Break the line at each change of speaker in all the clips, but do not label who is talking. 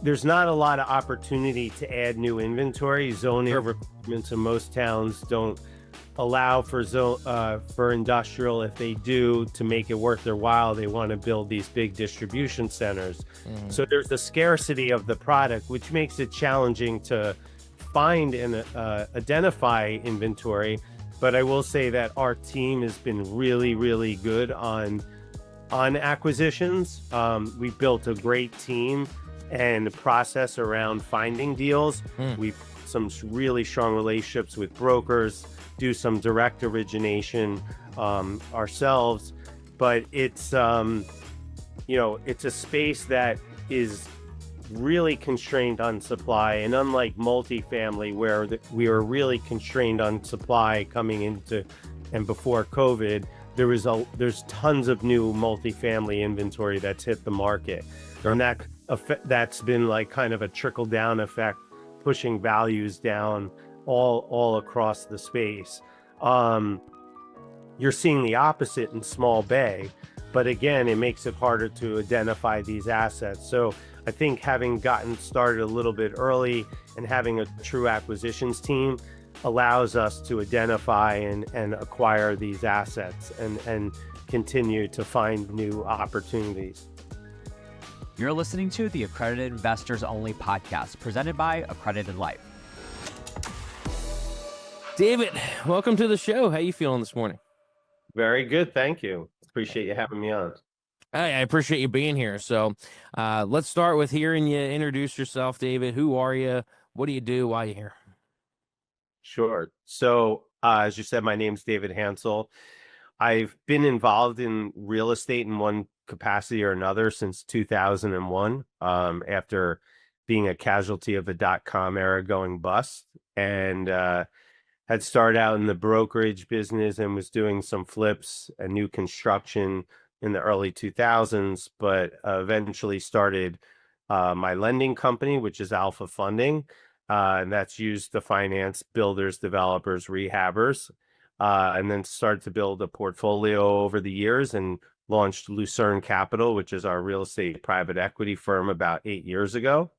there's not a lot of opportunity to add new inventory. Zoning requirements in most towns don't allow for industrial. If they do, to make it worth their while, they want to build these big distribution centers. So there's the scarcity of the product, which makes it challenging to find and identify inventory. But I will say that our team has been really, really good on acquisitions. We built a great team and process around finding deals. We've some really strong relationships with brokers, do some direct origination ourselves, but it's it's a space that is really constrained on supply, and unlike multifamily where we were really constrained on supply coming into and before COVID, there's tons of new multifamily inventory that's hit the market, and that's been like kind of a trickle down effect, pushing values down all across the space. You're seeing the opposite in small bay, but again, it makes it harder to identify these assets. So I think having gotten started a little bit early and having a true acquisitions team allows us to identify and acquire these assets and continue to find new opportunities.
You're listening to the Accredited Investors Only podcast, presented by Accredited Life.
David, welcome to the show. How you feeling this morning?
Very good, thank you. Appreciate you having me on.
I appreciate you being here. So let's start with hearing you introduce yourself, David. Who are you? What do you do? Why are you here?
Sure. So as you said, my name's David Hansel. I've been involved in real estate in one capacity or another since 2001, after being a casualty of the dot-com era going bust, and had started out in the brokerage business and was doing some flips and new construction in the early 2000s, but eventually started my lending company, which is Alpha Funding, and that's used to finance builders, developers, rehabbers, and then started to build a portfolio over the years and launched Lucern Capital, which is our real estate private equity firm, about 8 years ago.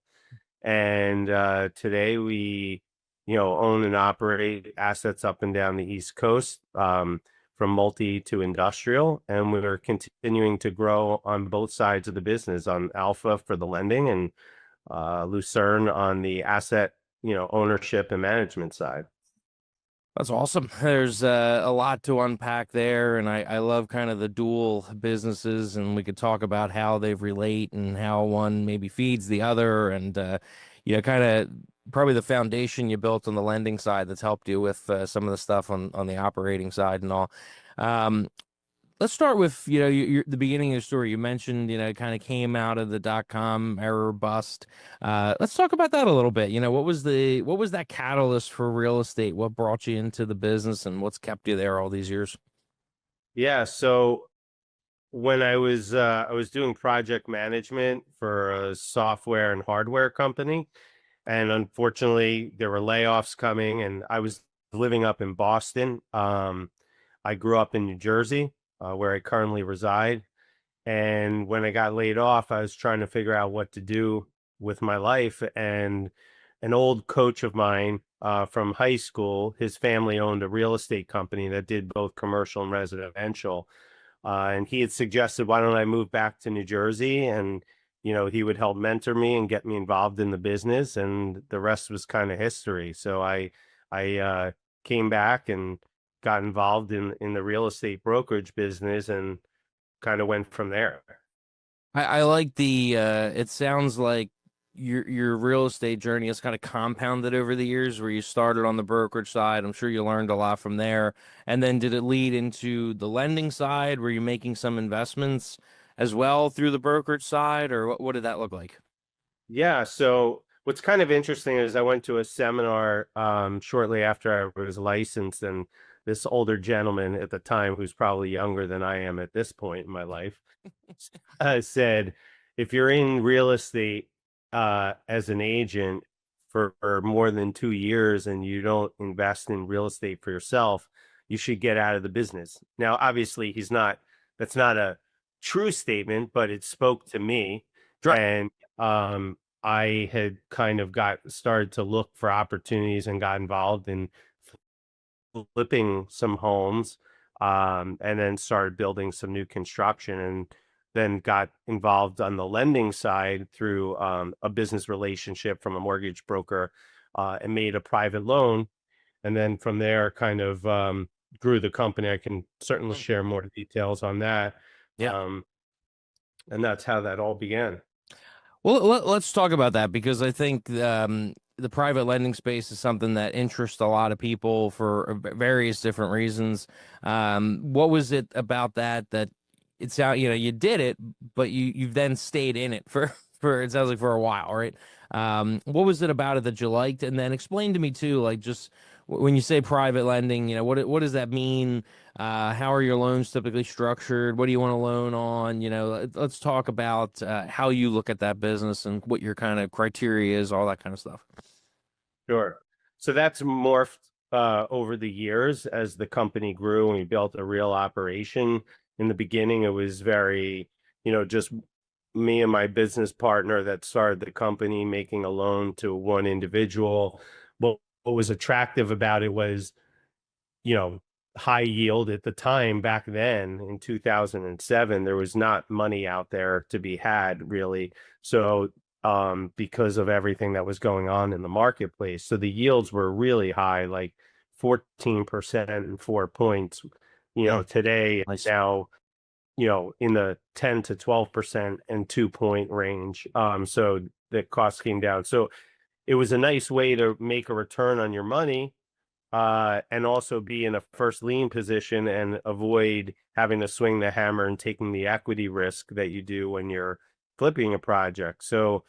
And today we own and operate assets up and down the East Coast, from multi to industrial, and we're continuing to grow on both sides of the business, on Alpha for the lending and Lucern on the asset, ownership and management side.
That's awesome. There's a lot to unpack there, and I love kind of the dual businesses, and we could talk about how they relate and how one maybe feeds the other, and kind of probably the foundation you built on the lending side that's helped you with some of the stuff on the operating side and all. Let's start with, the beginning of the story. You mentioned, kind of came out of the dot-com era bust. Let's talk about that a little bit. What was that catalyst for real estate? What brought you into the business, and what's kept you there all these years?
Yeah. So when I was doing project management for a software and hardware company, and unfortunately there were layoffs coming, and I was living up in Boston. I grew up in New Jersey, where I currently reside. And when I got laid off, I was trying to figure out what to do with my life. And an old coach of mine from high school, his family owned a real estate company that did both commercial and residential. And he had suggested, why don't I move back to New Jersey? And, he would help mentor me and get me involved in the business. And the rest was kind of history. So I came back and got involved in the real estate brokerage business and kind of went from there.
I like the it sounds like your real estate journey has kind of compounded over the years, where you started on the brokerage side. I'm sure you learned a lot from there. And then did it lead into the lending side? Were you making some investments as well through the brokerage side, or what did that look like?
Yeah. So what's kind of interesting is I went to a seminar shortly after I was licensed, and this older gentleman at the time, who's probably younger than I am at this point in my life, said, if you're in real estate as an agent for more than 2 years and you don't invest in real estate for yourself, you should get out of the business. Now, obviously, that's not a true statement, but it spoke to me.
Sure.
And I had kind of got started to look for opportunities and got involved in flipping some homes, and then started building some new construction, and then got involved on the lending side through a business relationship from a mortgage broker, and made a private loan. And then from there, kind of grew the company. I can certainly
Mm.
share more details on that.
Yeah.
Um, and that's how that all began.
Well, let's talk about that because I think the private lending space is something that interests a lot of people for various different reasons. What was it about that it's out? You know, you did it, but you've then stayed in it for for it sounds like for a while, right? What was it about it that you liked? And then explain to me too, like just when you say private lending, you know, what does that mean? How are your loans typically structured? What do you want to loan on? You know, let's talk about how you look at that business and what your kind of criteria is, all that kind of stuff.
Sure. So that's morphed over the years as the company grew and we built a real operation. In the beginning, it was very, just me and my business partner that started the company making a loan to one individual. What was attractive about it was, you know, high yield at the time back then in 2007, there was not money out there to be had really. So, because of everything that was going on in the marketplace. So the yields were really high, like 14% and 4 points,
Mm,
today
nice.
now, in the 10 to 12% and 2 point range. So the cost came down. So it was a nice way to make a return on your money, and also be in a first lien position and avoid having to swing the hammer and taking the equity risk that you do when you're flipping a project. So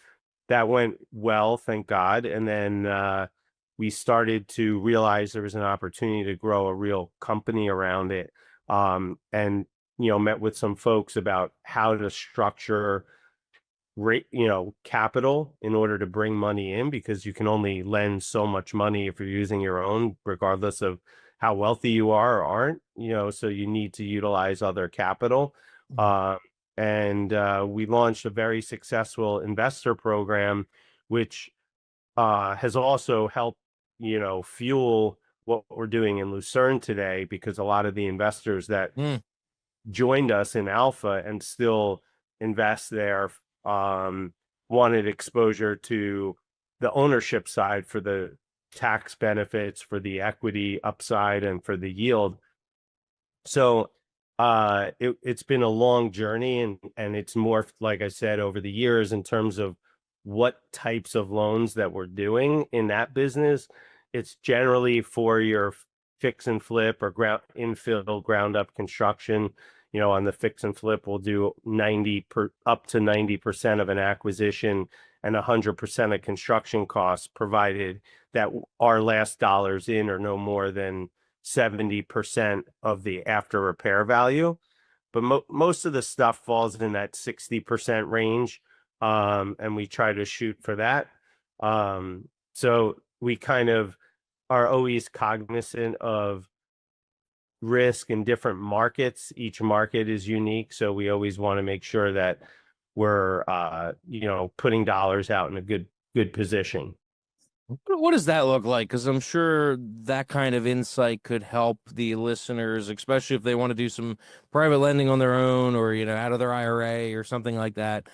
that went well, thank God. And then we started to realize there was an opportunity to grow a real company around it. And met with some folks about how to structure rate, capital in order to bring money in, because you can only lend so much money if you're using your own, regardless of how wealthy you are or aren't, so you need to utilize other capital.
Mhm.
Uh, and we launched a very successful investor program, which has also helped, fuel what we're doing in Lucern today, because a lot of the investors that
Mm,
joined us in Alpha and still invest there, um, wanted exposure to the ownership side for the tax benefits, for the equity upside, and for the yield. So it's been a long journey, and it's morphed, like I said, over the years in terms of what types of loans that we're doing in that business. It's generally for your fix and flip or ground infill ground up construction. On the fix and flip, we'll do up to 90% of an acquisition and 100% of construction costs, provided that our last dollars in are no more than 70% of the after repair value. But most of the stuff falls in that 60% range. And we try to shoot for that. So we kind of are always cognizant of risk in different markets. Each market is unique. So we always want to make sure that we're, putting dollars out in a good position.
what does that look like? Because I'm sure that kind of insight could help the listeners, especially if they want to do some private lending on their own or, you know, out of their IRA or something like that.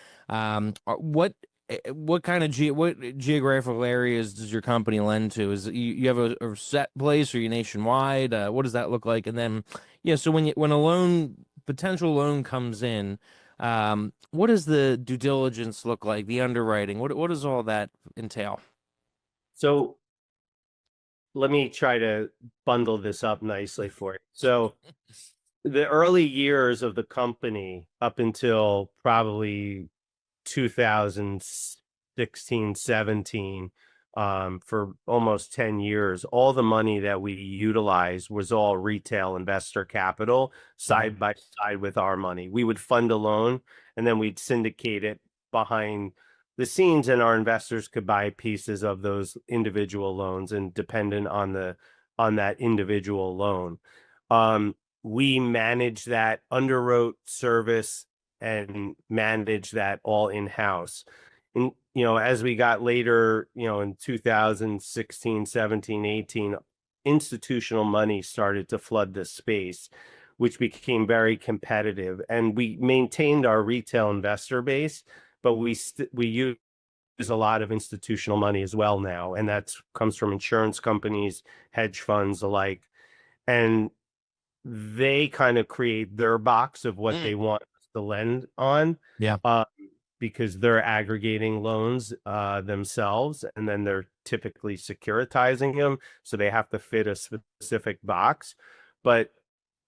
What kind of what geographical areas does your company lend to? Is it, you have a set place, or you nationwide? What does that look like? And then, yeah, so when a potential loan comes in, what does the due diligence look like? The underwriting, what does all that entail?
So let me try to bundle this up nicely for you. So the early years of the company, up until probably 2016, 17, for almost 10 years, all the money that we utilized was all retail investor capital,
Mhm.
side by side with our money. We would fund a loan and then we'd syndicate it behind the scenes, and our investors could buy pieces of those individual loans and dependent on that individual loan. We manage that, underwrote, service, and manage that all in house. In as we got later, in 2016, 17, 18, institutional money started to flood this space, which became very competitive. And we maintained our retail investor base, but we use a lot of institutional money as well now, and that comes from insurance companies, hedge funds alike, and they kind of create their box of what they want us to lend on.
Yeah.
Because they're aggregating loans themselves, and then they're typically securitizing them, so they have to fit a specific box. But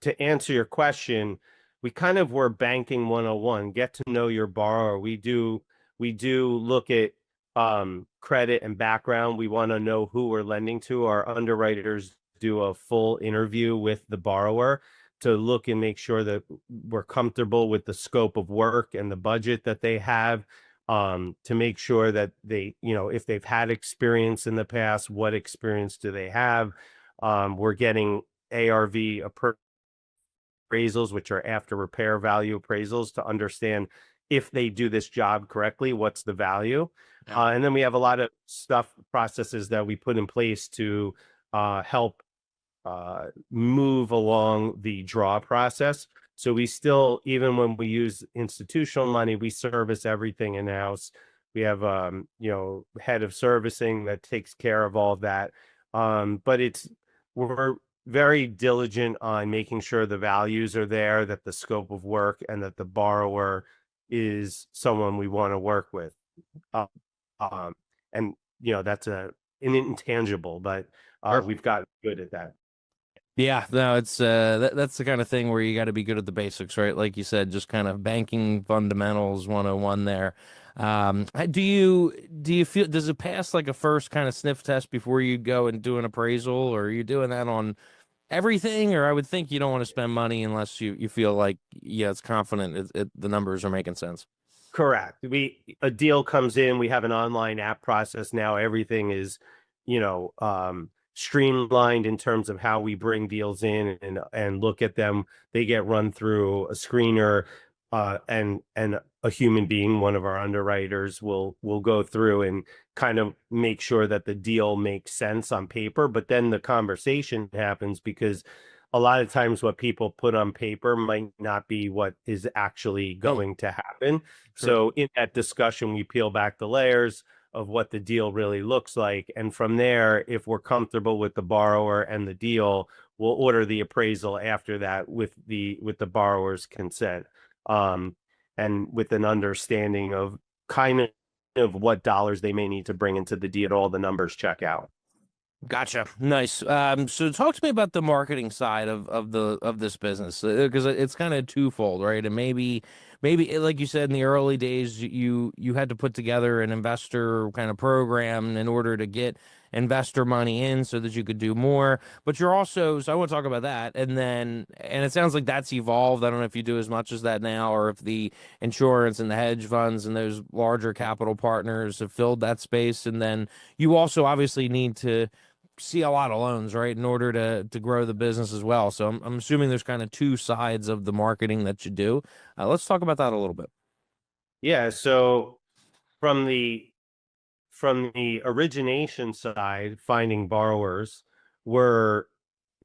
to answer your question, we kind of were banking 101, get to know your borrower. We do look at credit and background. We want to know who we're lending to. Our underwriters do a full interview with the borrower to look and make sure that we're comfortable with the scope of work and the budget that they have, to make sure that they, if they've had experience in the past, what experience do they have? We're getting ARV appraisals, which are after repair value appraisals, to understand if they do this job correctly, what's the value. And then we have a lot of processes that we put in place to help move along the draw process. So we still, even when we use institutional money, we service everything in-house. We have, head of servicing that takes care of all of that. But we're very diligent on making sure the values are there, that the scope of work, and that the borrower is someone we want to work with. And that's an intangible, but we've gotten good at that.
Yeah, no, it's that's the kind of thing where you got to be good at the basics, right? Like you said, just kind of banking fundamentals 101 there. Do you feel, does it pass like a first kind of sniff test before you go and do an appraisal, or are you doing that on everything? Or I would think you don't want to spend money unless you feel like, yeah, it's confident the numbers are making sense.
Correct. A deal comes in, we have an online app process now. Everything is, streamlined in terms of how we bring deals in and look at them. They get run through a screener, and a human being, one of our underwriters, will go through and kind of make sure that the deal makes sense on paper. But then the conversation happens, because a lot of times what people put on paper might not be what is actually going to happen.
Sure.
So in that discussion, we peel back the layers of what the deal really looks like. And from there, if we're comfortable with the borrower and the deal, we'll order the appraisal after that with the borrower's consent, and with an understanding of kind of what dollars they may need to bring into the deal. All the numbers check out.
Gotcha. Nice. So talk to me about the marketing side of this business, because it's kind of twofold, right? And maybe like you said, in the early days, you had to put together an investor kind of program in order to get investor money in so that you could do more. But you're also, so I want to talk about that, and it sounds like that's evolved. I don't know if you do as much as that now, or if the insurance and the hedge funds and those larger capital partners have filled that space. And then you also obviously need to see a lot of loans, right, in order to grow the business as well. So I'm assuming there's kind of two sides of the marketing that you do. Let's talk about that a little bit.
Yeah. So from the origination side, finding borrowers,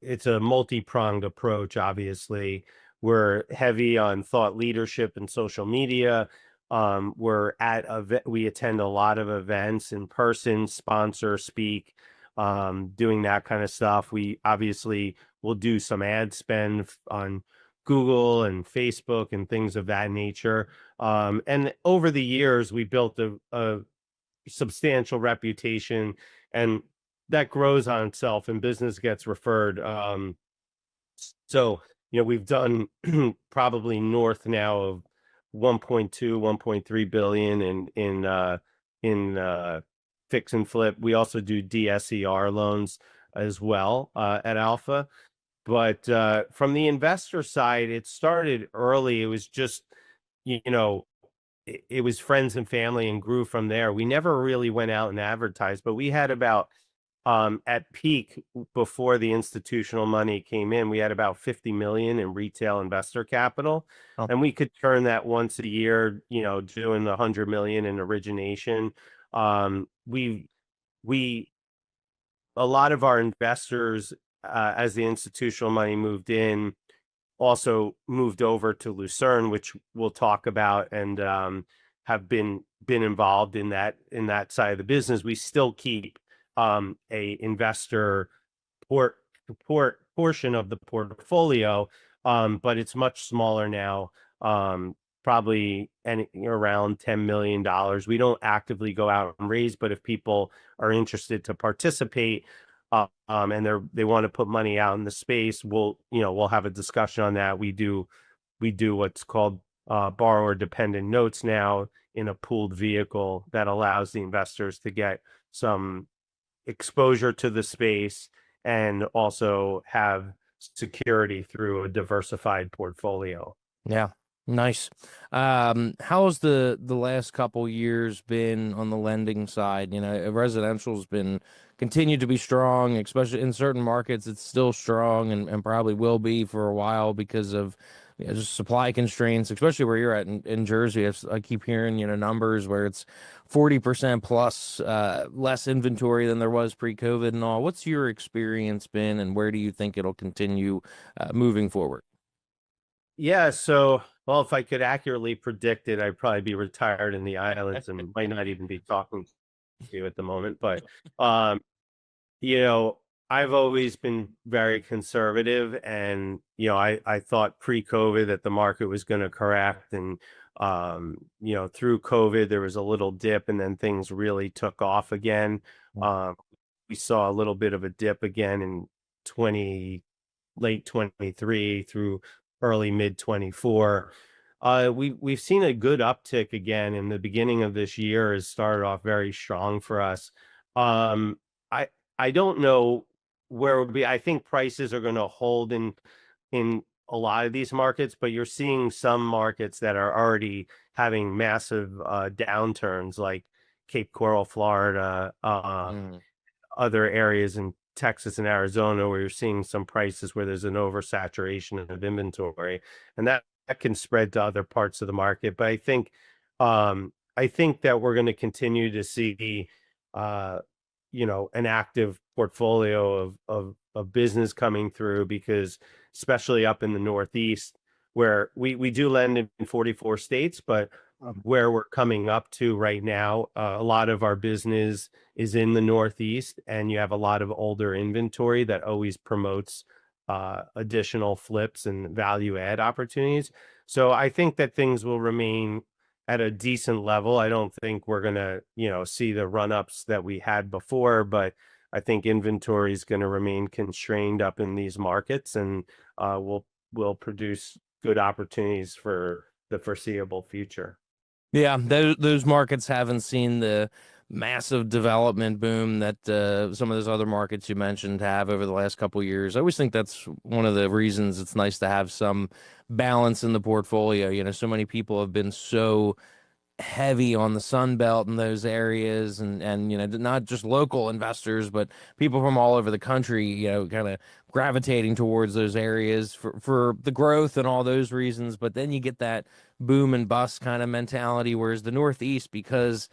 it's a multi-pronged approach. Obviously, we're heavy on thought leadership and social media. We attend a lot of events in person, sponsor, speak, doing that kind of stuff. We obviously will do some ad spend on Google and Facebook and things of that nature. And over the years, we built a substantial reputation, and that grows on itself, and business gets referred. So we've done probably north now of 1.2 1.3 billion in fix and flip. We also do DSCR loans as well at Alpha. But from the investor side, it started early. It was just, it was friends and family, and grew from there. We never really went out and advertised, but we had about At peak, before the institutional money came in, we had about 50 million in retail investor capital,
Oh,
and we could turn that once a year, doing the 100 million in origination. We A lot of our investors, as the institutional money moved in, also moved over to Lucern, which we'll talk about, and have been involved in that side of the business. We still keep a investor port portion of the portfolio, but it's much smaller now. Probably around $10 million. We don't actively go out and raise, but if people are interested to participate, and they want to put money out in the space, we'll have a discussion on that. We do what's called borrower dependent notes now in a pooled vehicle that allows the investors to get some exposure to the space and also have security through a diversified portfolio.
yeah. Nice. How's the last couple years been on the lending side? Residential's been continued to be strong, especially in certain markets. It's still strong and probably will be for a while because of just supply constraints, especially where you're at in Jersey. I keep hearing, numbers where it's 40% plus less inventory than there was pre-COVID and all. What's your experience been, and where do you think it'll continue moving forward?
Yeah, so, well, if I could accurately predict it, I'd probably be retired in the islands and might not even be talking to you at the moment. But um, you know, I've always been very conservative, and I thought pre-COVID that the market was going to correct, and through COVID there was a little dip, and then things really took off again. Um, we saw a little bit of a dip again in 20 late 23 through early mid 24. We've seen a good uptick again, in the beginning of this year has started off very strong for us. Um, I I don't know where it would be. I think prices are going to hold in a lot of these markets, but you're seeing some markets that are already having massive downturns, like Cape Coral, Florida,
Mm,
other areas in Texas and Arizona, where you're seeing some prices where there's an oversaturation of inventory, and that can spread to other parts of the market. But I think that we're going to continue to see uh, an active portfolio of business coming through, because especially up in the Northeast, where we do lend in 44 states, but where we're coming up to right now, a lot of our business is in the Northeast, and you have a lot of older inventory that always promotes additional flips and value add opportunities. So I think that things will remain at a decent level. I don't think we're gonna, see the run-ups that we had before, but I think inventory is going to remain constrained up in these markets, and will produce good opportunities for the foreseeable future.
yeah, those markets haven't seen the massive development boom that some of those other markets you mentioned have over the last couple years. I always think that's one of the reasons it's nice to have some balance in the portfolio. So many people have been so heavy on the Sun Belt in those areas, and not just local investors, but people from all over the country, kind of gravitating towards those areas for the growth and all those reasons. But then you get that boom and bust kind of mentality, whereas the Northeast, because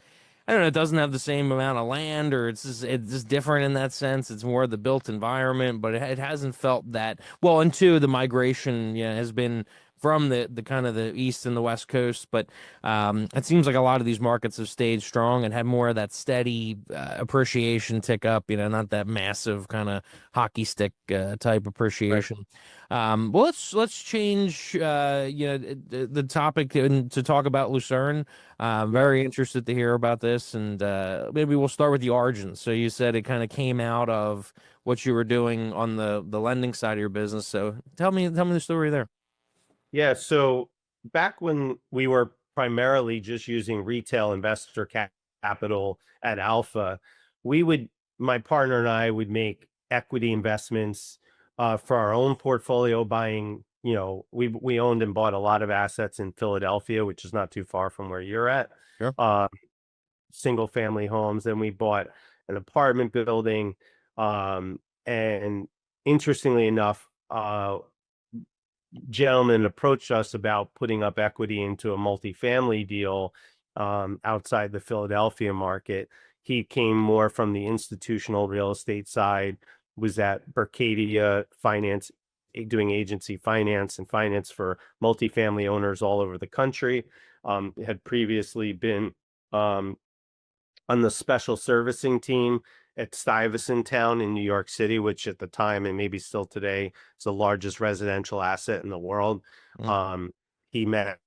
I don't know, it doesn't have the same amount of land, or it's just different in that sense. It's more the built environment, but it hasn't felt that well. And two, the migration, has been from the kind of the east and the west coast, but it seems like a lot of these markets have stayed strong and had more of that steady appreciation tick up. Not that massive kind of hockey stick type
Right.
appreciation. Well, let's change the topic and to talk about Lucerne. Very interested to hear about this, and maybe we'll start with the origins. So you said it kind of came out of what you were doing on the lending side of your business. So tell me the story there.
Yeah, so back when we were primarily just using retail investor capital at Alpha, we would, my partner and I would make equity investments for our own portfolio, buying, we owned and bought a lot of assets in Philadelphia, which is not too far from where you're at.
Sure.
Uh, Single family homes. Then we bought an apartment building. And interestingly enough, gentleman approached us about putting up equity into a multifamily deal outside the Philadelphia market. He came more from the institutional real estate side, was at Berkadia Finance, doing agency finance and finance for multifamily owners all over the country. Had previously been um, on the special servicing team at Stuyvesant Town in New York City, which at the time and maybe still today is the largest residential asset in the world.
Mm.
He met,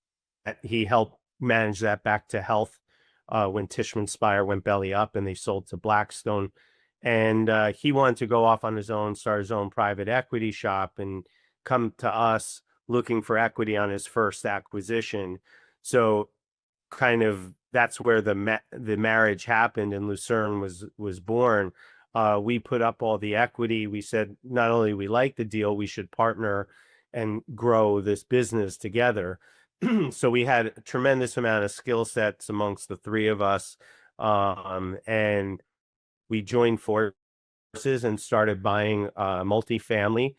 he helped manage that back to health when Tishman Speyer went belly up and they sold to Blackstone. And he wanted to go off on his own, start his own private equity shop, and come to us looking for equity on his first acquisition. So kind of that's where the marriage happened and Lucern was born. We put up all the equity. We said not only we like the deal, we should partner and grow this business together. So we had a tremendous amount of skill sets amongst the three of us, and we joined forces and started buying multifamily,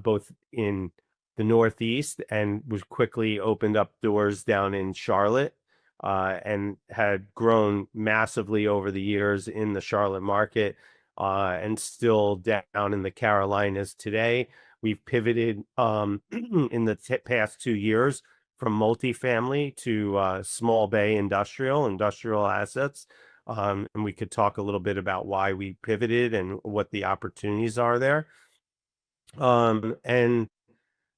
both in the Northeast, and was quickly opened up doors down in Charlotte, and had grown massively over the years in the Charlotte market, and still down in the Carolinas today. We've pivoted in the past 2 years from multifamily to small bay industrial assets. And we could talk a little bit about why we pivoted and what the opportunities are there. And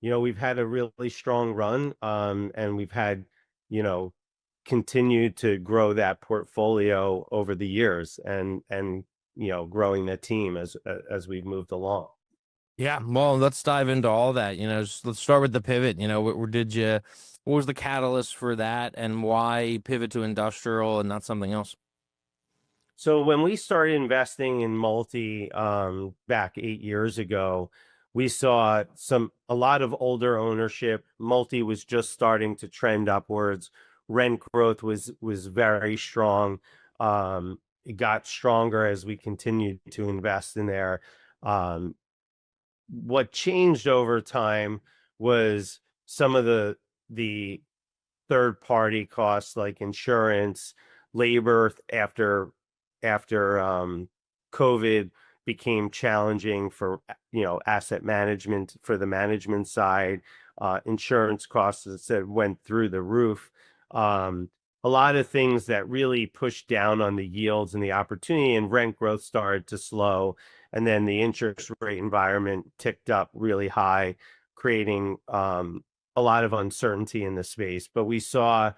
we've had a really strong run, and we've had, continued to grow that portfolio over the years, and growing the team as we've moved along.
Yeah, well, let's dive into all that. Let's start with the pivot. What was the catalyst for that, and why pivot to industrial and not something else?
So when we started investing in multi back 8 years ago, we saw a lot of older ownership. Multi was just starting to trend upwards. Rent growth was very strong. It got stronger as we continued to invest in there. What changed over time was some of the third party costs like insurance, labor after COVID became challenging for asset management for the management side. Insurance costs, as I said, went through the roof. A lot of things that really pushed down on the yields and the opportunity, and rent growth started to slow. And then the interest rate environment ticked up really high, creating a lot of uncertainty in the space. But we saw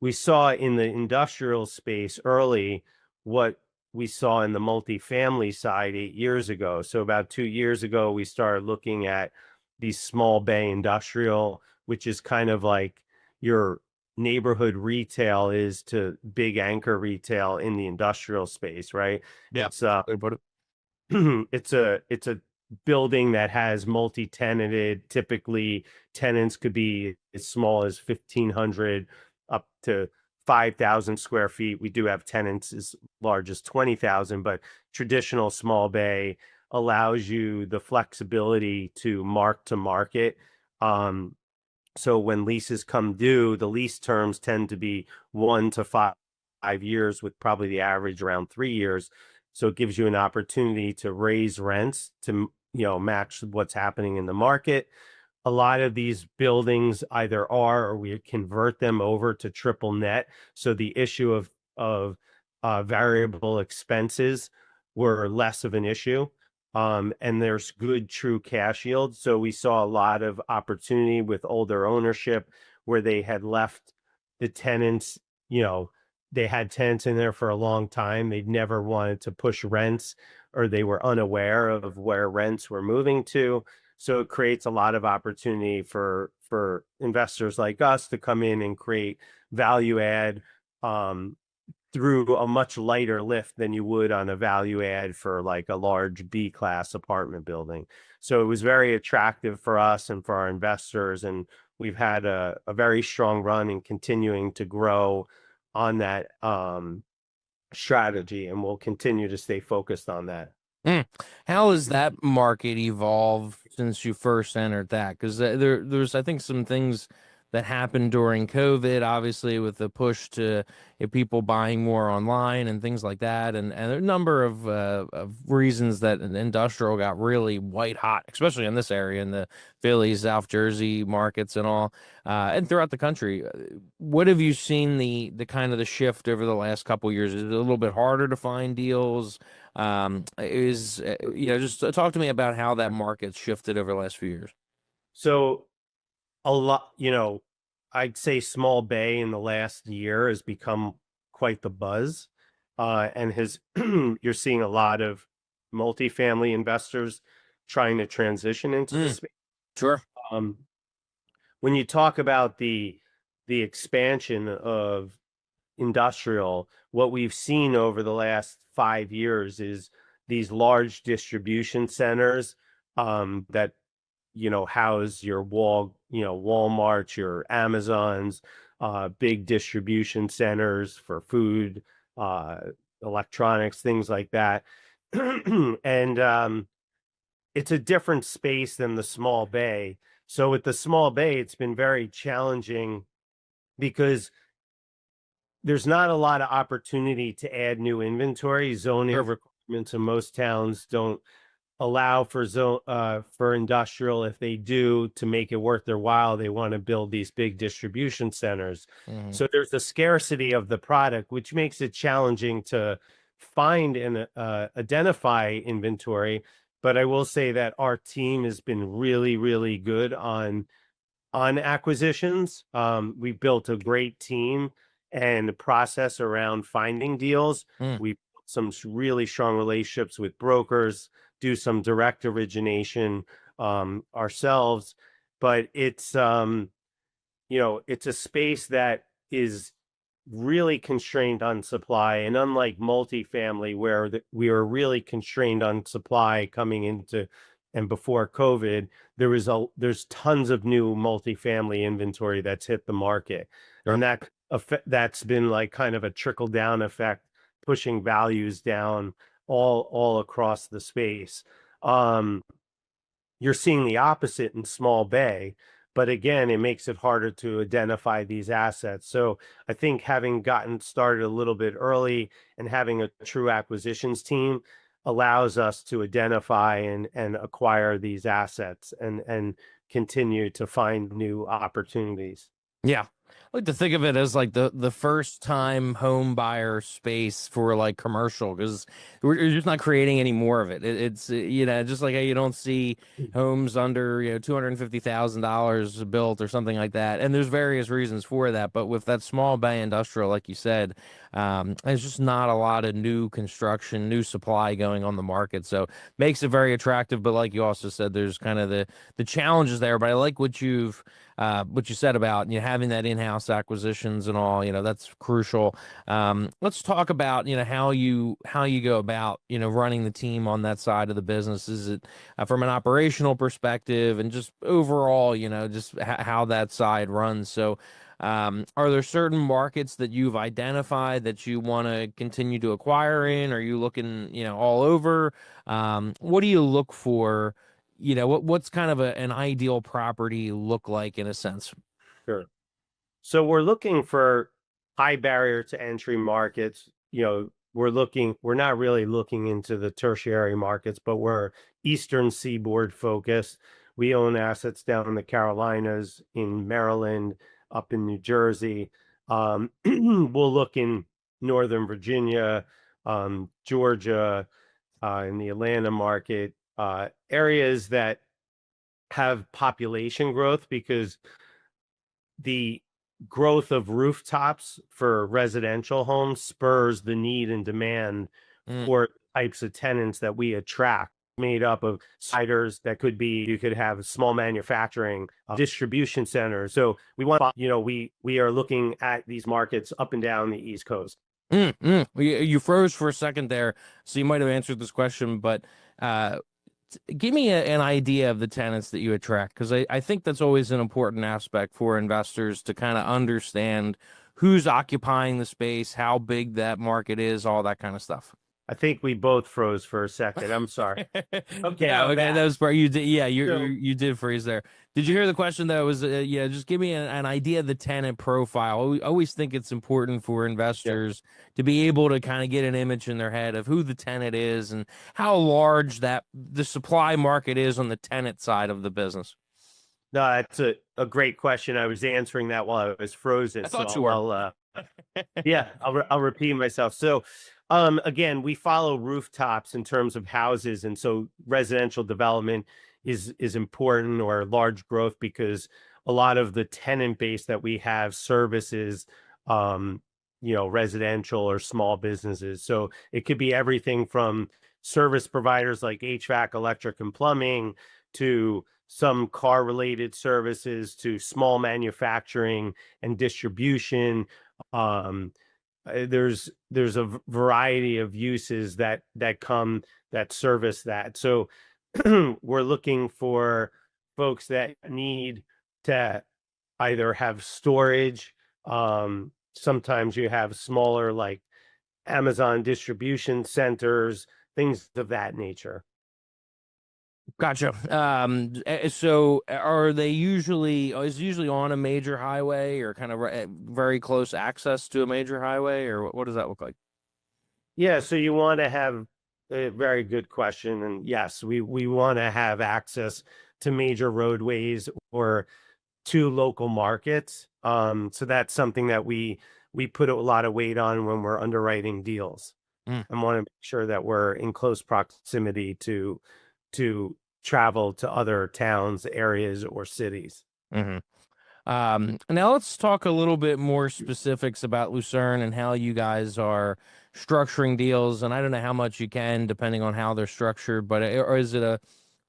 in the industrial space early what we saw in the multifamily side 8 years ago. So about 2 years ago, we started looking at these small bay industrial, which is kind of like your neighborhood retail is to big anchor retail in the industrial space, right?
Yeah.
It's it's a building that has multi-tenanted. Typically, tenants could be as small as 1,500 up to 5,000 square feet. We do have tenants as large as 20,000, but traditional small bay allows you the flexibility to mark to market. So when leases come due, the lease terms tend to be 1 to 5 years, with probably the average around 3 years. So it gives you an opportunity to raise rents to match what's happening in the market. A lot of these buildings either are, or we convert them over to triple net. So the issue of variable expenses were less of an issue. And there's good true cash yield. So we saw a lot of opportunity with older ownership where they had left the tenants, they had tenants in there for a long time. They'd never wanted to push rents, or they were unaware of where rents were moving to. So it creates a lot of opportunity for investors like us to come in and create value add through a much lighter lift than you would on a value add for like a large B class apartment building. So it was very attractive for us and for our investors, and we've had a very strong run and continuing to grow on that strategy, and we'll continue to stay focused on that.
Mm. How has that market evolved since you first entered that? Because there's, I think, some things that happened during COVID, obviously, with the push to people buying more online and things like that, and a number of reasons that an industrial got really white hot, especially in this area, in the Philly, South Jersey markets, and all, and throughout the country. What have you seen the kind of the shift over the last couple years? Is it a little bit harder to find deals? Is just talk to me about how that market shifted over the last few years.
So a lot, I'd say small bay in the last year has become quite the buzz, and has you're seeing a lot of multifamily investors trying to transition into the
Mm,
space.
sure.
Um, when you talk about the expansion of industrial, what we've seen over the last 5 years is these large distribution centers that house your Walmart, your Amazons, big distribution centers for food, uh, electronics, things like that. And it's a different space than the small bay. So with the small bay, it's been very challenging because there's not a lot of opportunity to add new inventory. Zoning
Sure.
requirements in most towns don't allow for industrial. If they do, to make it worth their while, they want to build these big distribution centers.
Hmm.
So there's a scarcity of the product, which makes it challenging to find and identify inventory. But I will say that our team has been really, really good on acquisitions. We built a great team and process around finding deals.
Mm,
We built some really strong relationships with brokers, do some direct origination ourselves, but it's a space that is really constrained on supply. And unlike multifamily, where we were really constrained on supply coming into and before COVID, there's tons of new multifamily inventory that's hit the market.
sure.
And that's been like kind of a trickle down effect, pushing values down all across the space. Um, you're seeing the opposite in small bay, but again, it makes it harder to identify these assets. So I think having gotten started a little bit early and having a true acquisitions team allows us to identify and acquire these assets and continue to find new opportunities.
Yeah. I like to think of it as like the first time home buyer space for like commercial, because we're just not creating any more of it. It's just like how you don't see homes under $250,000 built or something like that, and there's various reasons for that. But with that small bay industrial, like you said, there's just not a lot of new construction, new supply going on the market, so makes it very attractive. But like you also said, there's kind of the challenges there. But I like what you said about having that in-house acquisitions and all. That's crucial. Let's talk about how you go about running the team on that side of the business. Is it from an operational perspective and just overall, just how that side runs? So are there certain markets that you've identified that you want to continue to acquire in? Are you looking all over? What do you look for? What's kind of an ideal property look like, in a sense?
Sure. So we're looking for high barrier to entry markets. We're not really looking into the tertiary markets, but we're Eastern Seaboard focused. We own assets down in the Carolinas, in Maryland, up in New Jersey. We'll look in Northern Virginia, Georgia, in the Atlanta market, areas that have population growth, because the growth of rooftops for residential homes spurs the need and demand
Mm,
for types of tenants that we attract, made up of siders that could be, you could have small manufacturing, distribution centers. So we are looking at these markets up and down the East Coast.
You froze for a second there, so you might have answered this question, but uh, give me an idea of the tenants that you attract, because I think that's always an important aspect for investors to kind of understand who's occupying the space, how big that market is, all that kind of stuff.
I think we both froze for a second. I'm sorry. Okay,
Yeah,
I'm
okay, that
back.
was part you did. Yeah,
So,
you did freeze there. Did you hear the question though? Was yeah, just give me an idea of the tenant profile. I always think it's important for
yeah.
investors to be able to kind of get an image in their head of who the tenant is and how large that the supply market is on the tenant side of the business.
No, that's a great question. I was answering that while I was frozen,
I
so
thought you were.
yeah, I'll repeat myself. So, again, we follow rooftops in terms of houses, and so residential development is important, or large growth, because a lot of the tenant base that we have services, residential or small businesses. So it could be everything from service providers like HVAC, electric, and plumbing, to some car related services, to small manufacturing and distribution. um there's a variety of uses that come that service that. So we're looking for folks that need to either have storage. Sometimes you have smaller, like Amazon distribution centers, things of that nature.
Gotcha. So are they usually is it usually on a major highway or kind of very close access to a major highway, or what does that look like?
Yeah, so you want to have a very good question. And yes, we want to have access to major roadways or to local markets. So that's something that we put a lot of weight on when we're underwriting deals,
Mm,
and want to make sure that we're in close proximity to travel to other towns, areas, or cities.
hmm Now let's talk a little bit more specifics about Lucerne and how you guys are structuring deals. And I don't know how much you can, depending on how they're structured, but or is it a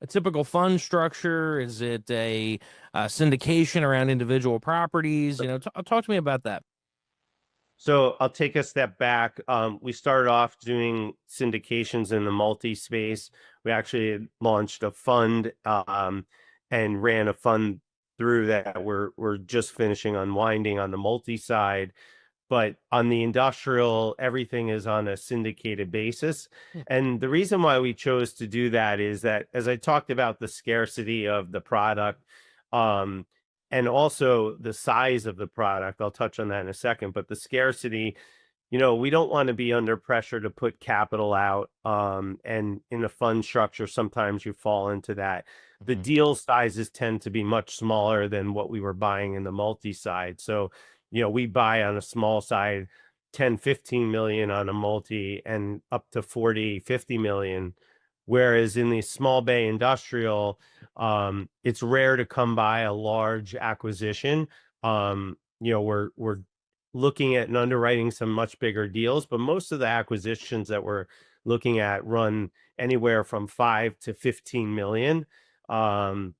typical fund structure? Is it a syndication around individual properties? Talk to me about that.
So I'll take a step back. We started off doing syndications in the multi space. We actually had launched a fund, and ran a fund through that. We're just finishing unwinding on the multi side. But on the industrial, everything is on a syndicated basis.
Hmm.
And the reason why we chose to do that is that, as I talked about, the scarcity of the product, um, and also the size of the product. I'll touch on that in a second. But the scarcity, we don't want to be under pressure to put capital out. And in a fund structure, sometimes you fall into that. The
Mhm.
deal sizes tend to be much smaller than what we were buying in the multi side. So, we buy on a small side 10, 15 million on a multi, and up to 40, 50 million. Whereas in the small bay industrial, it's rare to come by a large acquisition. We're looking at and underwriting some much bigger deals, but most of the acquisitions that we're looking at run anywhere from 5 to 15 million. Um,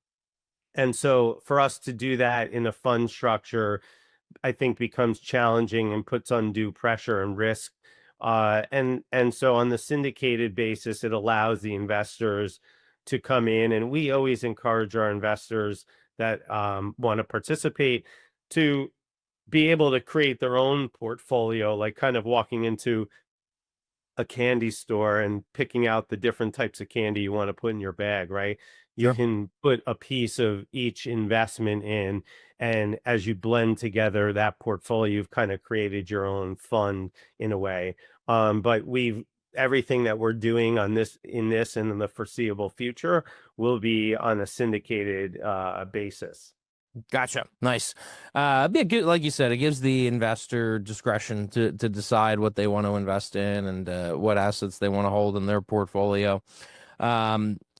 and so for us to do that in a fund structure, I think becomes challenging and puts undue pressure and risk. And so on the syndicated basis, it allows the investors to come in, and we always encourage our investors that want to participate to be able to create their own portfolio, like kind of walking into a candy store and picking out the different types of candy you want to put in your bag, right? You
Sure.
can put a piece of each investment in, and as you blend together that portfolio, you've kind of created your own fund in a way. But we've everything that we're doing on this and in the foreseeable future will be on a syndicated basis.
Gotcha. Nice. Yeah, good. Like you said, it gives the investor discretion to decide what they want to invest in and what assets they want to hold in their portfolio.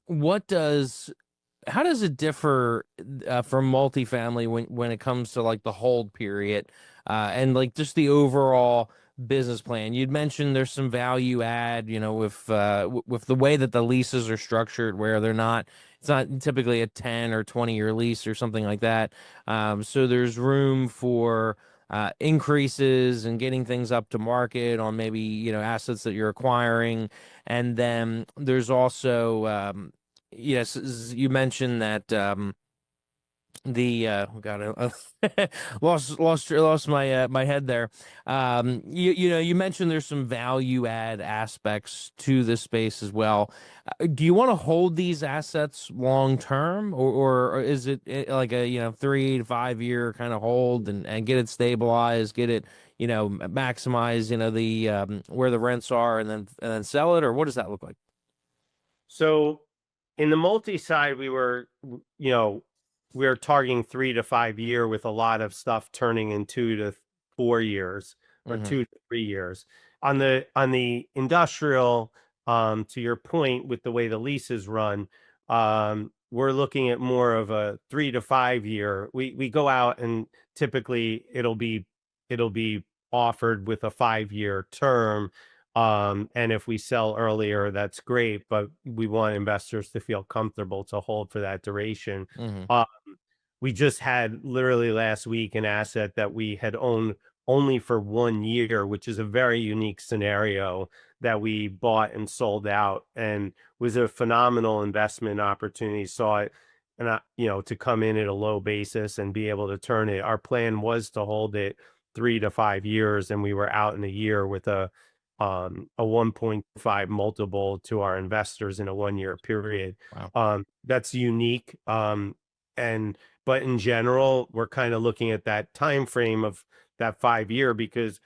What does How does it differ from multifamily when it comes to like the hold period and like just the overall business plan? You'd mentioned there's some value add, with the way that the leases are structured, where it's not typically a 10 or 20-year lease or something like that. So there's room for increases and getting things up to market on maybe assets that you're acquiring, and then there's also yes, you mentioned that got it. Lost my my head there. You know, you mentioned there's some value add aspects to this space as well. Do you want to hold these assets long term, or is it like a, you know, 3 to 5 year kind of hold and get it stabilized, get it, you know, maximize, you know, the where the rents are, and then sell it, or what does that look like?
So in the multi side, you know, we were targeting 3 to 5 year with a lot of stuff turning in 2 to 4 years or
Hmm.
2 to 3 years. On the industrial, to your point, with the way the leases run, we're looking at more of a 3 to 5 year. We go out and typically it'll be offered with a 5 year term, and if we sell earlier, that's great, but we want investors to feel comfortable to hold for that duration.
Hmm.
Uh, we just had literally last week an asset that we had owned only for 1 year, which is a very unique scenario that we bought and sold out, and was a phenomenal investment opportunity. Saw it, and you know, to come in at a low basis and be able to turn it. Our plan was to hold it 3 to 5 years, and we were out in a year with a 1.5 multiple to our investors in a 1 year period.
Wow.
That's unique. And but in general, we're kind of looking at that time frame of that 5 year, because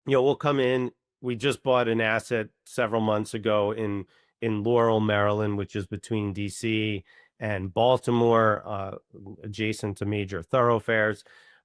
you know, we'll come in. We just bought an asset several months ago in Laurel, Maryland, which is between DC and Baltimore, adjacent to major thoroughfares.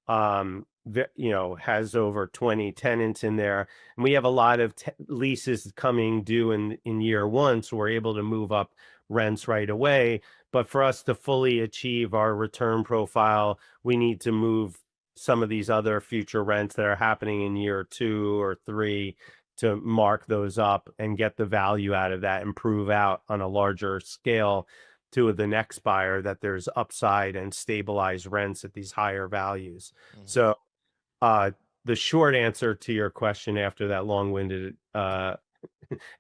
You know, has over 20 tenants in there, and we have a lot of leases coming due in year one, so we're able to move up rents right away. But for us to fully achieve our return profile, we need to move some of these other future rents that are happening in year 2 or 3 to mark those up and get the value out of that and prove out on a larger scale to the next buyer that there's upside and stabilized rents at these higher values.
Mhm.
So uh the short answer to your question after that long-winded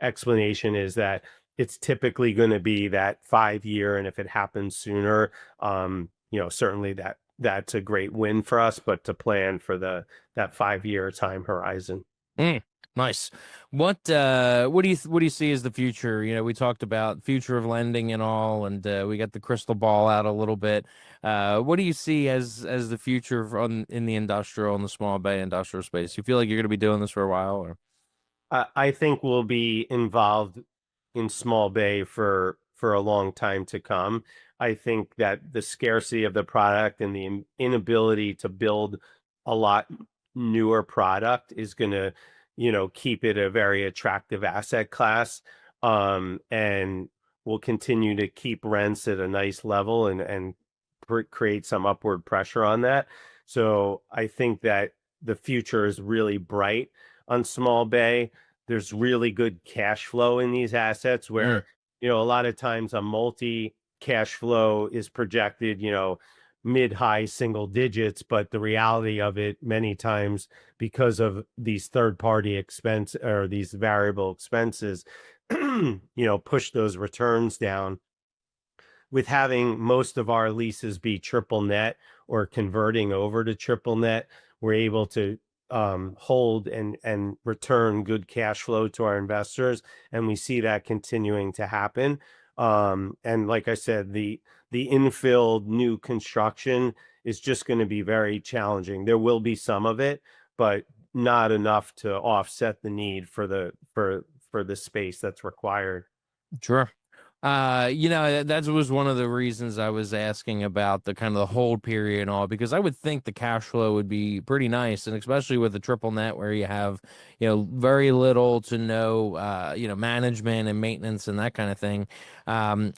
explanation is that it's typically going to be that 5 year, and if it happens sooner, you know, certainly that's a great win for us, but to plan for that 5 year time horizon.
Mm, nice. What do you see as the future? You know, we talked about future of lending and all, and we got the crystal ball out a little bit. What do you see as the future in the industrial and the small bay industrial space? You feel like you're going to be doing this for a while, or?
I think we'll be involved in small bay for a long time to come. I think that the scarcity of the product and the inability to build a lot newer product is going to, you know, keep it a very attractive asset class. And will continue to keep rents at a nice level and create some upward pressure on that. So I think that the future is really bright on small bay. There's really good cash flow in these assets
Mm,
where, you know, a lot of times a multi cash flow is projected, you know, mid high single digits, but the reality of it many times, because of these third party expense or these variable expenses, you know, push those returns down. With having most of our leases be triple net or converting over to triple net, we're able to hold and return good cash flow to our investors, and we see that continuing to happen. And like I said, the infill new construction is just going to be very challenging. There will be some of it, but not enough to offset the need for the space that's required.
sure. You know, that was one of the reasons I was asking about the kind of the hold period and all, because I would think the cash flow would be pretty nice, and especially with the triple net where you have, you know, very little to no, you know, management and maintenance and that kind of thing. Um,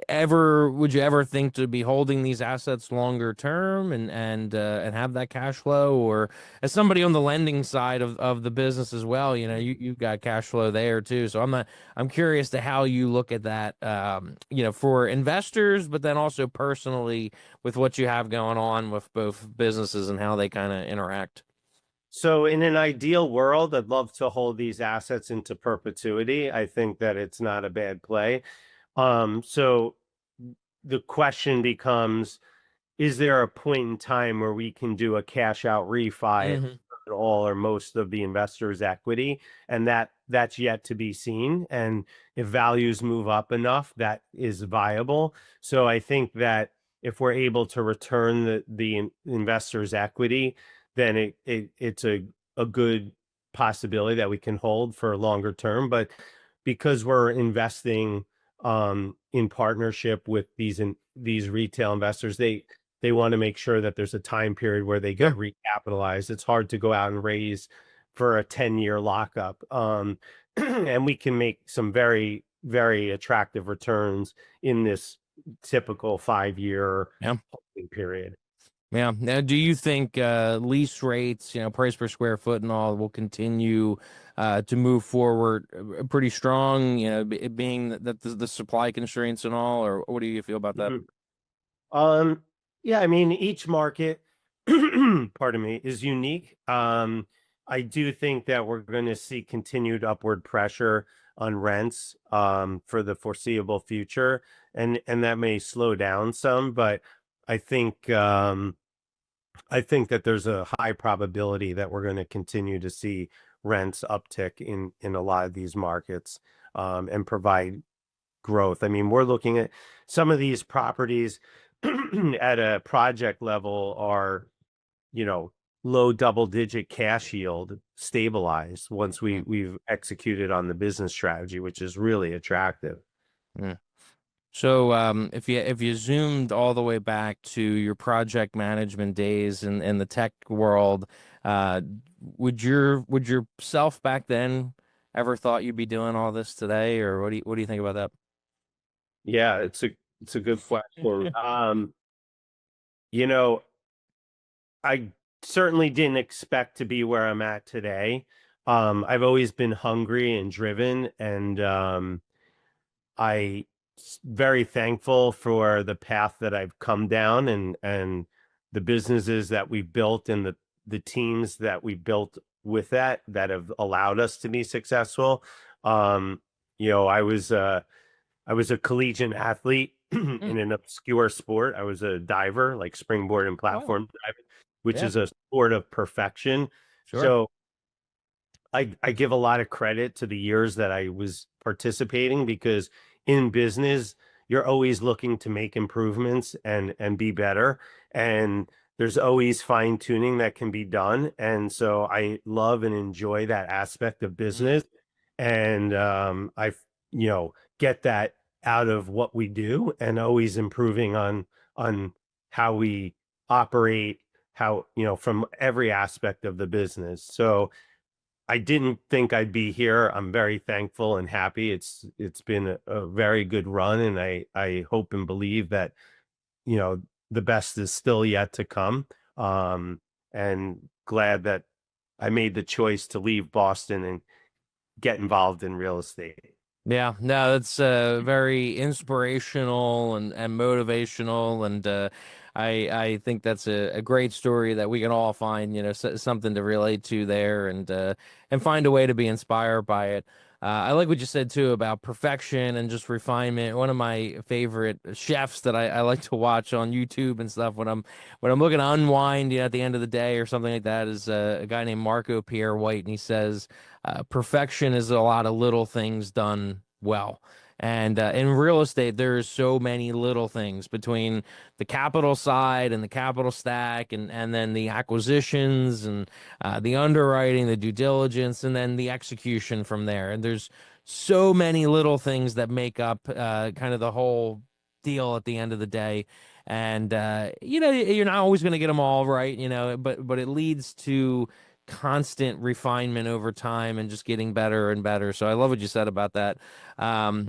would you ever think to be holding these assets longer term and have that cash flow, or as somebody on the lending side of the business as well, you know, you've got cash flow there too. So I'm curious to how you look at that, you know, for investors, but then also personally with what you have going on with both businesses and how they kind of interact.
So in an ideal world, I'd love to hold these assets into perpetuity. I think that it's not a bad play. So the question becomes, is there a point in time where we can do a cash out refi
Hmm.
at all or most of the investors' equity? And that's yet to be seen. And if values move up enough, that is viable. So I think that if we're able to return the investors' equity, then it's a good possibility that we can hold for longer term. But because we're investing in partnership with these retail investors, they want to make sure that there's a time period where they get recapitalized. It's hard to go out and raise for a 10-year lockup. And we can make some very, very attractive returns in this typical 5-year
Yeah.
holding period.
Yeah. Now, do you think lease rates, price per square foot and all, will continue to move forward pretty strong, it being that the supply constraints and all, or what do you feel about that?
Mhm. Um, yeah, I mean, each market, pardon me, is unique. I do think that we're going to see continued upward pressure on rents for the foreseeable future, and that may slow down some, but I think I think that there's a high probability that we're going to continue to see rents uptick in a lot of these markets and provide growth. I mean, we're looking at some of these properties at a project level are, you know, low double digit cash yield stabilized once we've executed on the business strategy, which is really attractive.
Yeah. So, if you zoomed all the way back to your project management days in the tech world, uh, would your self back then ever thought you'd be doing all this today, or what do you think about that?
Yeah, it's a good question. You know, I certainly didn't expect to be where I'm at today. I've always been hungry and driven, and very thankful for the path that I've come down and the businesses that we've built and the teams that we built with that have allowed us to be successful. Um, I was a collegiate athlete
Mm.
in an obscure sport. I was a diver, like springboard and
Wow.
platform diving, which
Yeah,
is a sport of perfection.
sure.
So I give a lot of credit to the years that I was participating because in business, you're always looking to make improvements and be better. And there's always fine tuning that can be done. And so I love and enjoy that aspect of
Mm.
business. And get that out of what we do and always improving on how we operate, how, from every aspect of the business. So I didn't think I'd be here. I'm very thankful and happy. It's been a very good run, and I hope and believe that you know the best is still yet to come. And glad that I made the choice to leave Boston and get involved in real estate.
Yeah, no, that's very inspirational and motivational, and I think that's a great story that we can all find, something to relate to there, and find a way to be inspired by it. I like what you said too about perfection and just refinement. One of my favorite chefs that I like to watch on YouTube and stuff when I'm looking to unwind, at the end of the day or something like that is a guy named Marco Pierre White, and he says perfection is a lot of little things done well. And in real estate, there's so many little things between the capital side and the capital stack, and then the acquisitions and the underwriting, the due diligence, and then the execution from there. And there's so many little things that make up kind of the whole deal at the end of the day. And you're not always going to get them all right, but it leads to constant refinement over time and just getting better and better. So I love what you said about that. Um,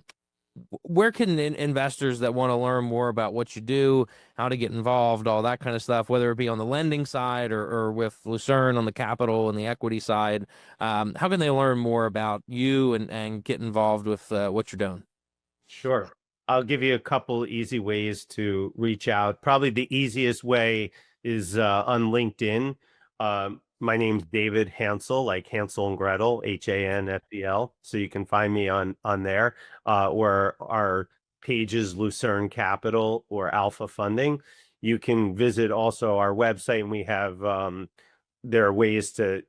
where can investors that want to learn more about what you do, how to get involved, all that kind of stuff, whether it be on the lending side or with Lucern on the capital and the equity side, how can they learn more about you and get involved with what you're doing?
Sure. I'll give you a couple easy ways to reach out. Probably the easiest way is on LinkedIn. My name's David Hansel, like Hansel and Gretel, Hansel. So you can find me on there, or our pages Lucerne Capital or Alpha Funding. you can visit also our website, and we have there are ways to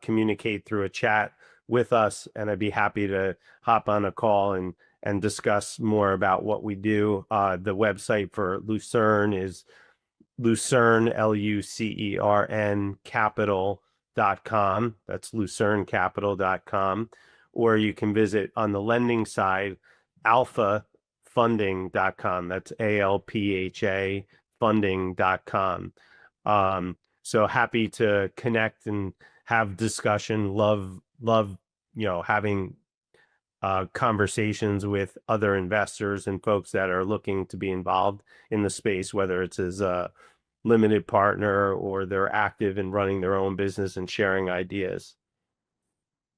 communicate through a chat with us, and I'd be happy to hop on a call and discuss more about what we do. The website for Lucern is Lucern, Lucern capital.com. That's lucerncapital.com. Or you can visit on the lending side, alphafunding.com. That's ALPHA funding.com. So happy to connect and have discussion. Love, having conversations with other investors and folks that are looking to be involved in the space, whether it's as a limited partner or they're active in running their own business and sharing ideas.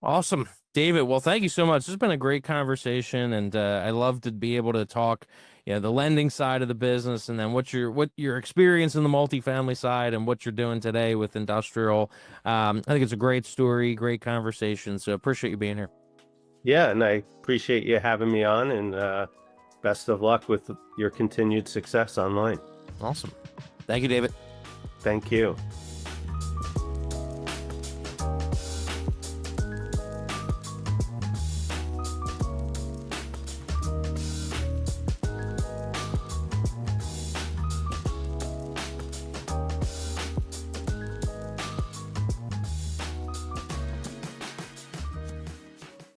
Awesome. David, well, thank you so much. This has been a great conversation, and I love to be able to talk, the lending side of the business, and then what your experience in the multifamily side and what you're doing today with industrial. I think it's a great story, great conversation. So appreciate you being here.
Yeah, and I appreciate you having me on, and best of luck with your continued success online.
Awesome. Thank you, David.
Thank you.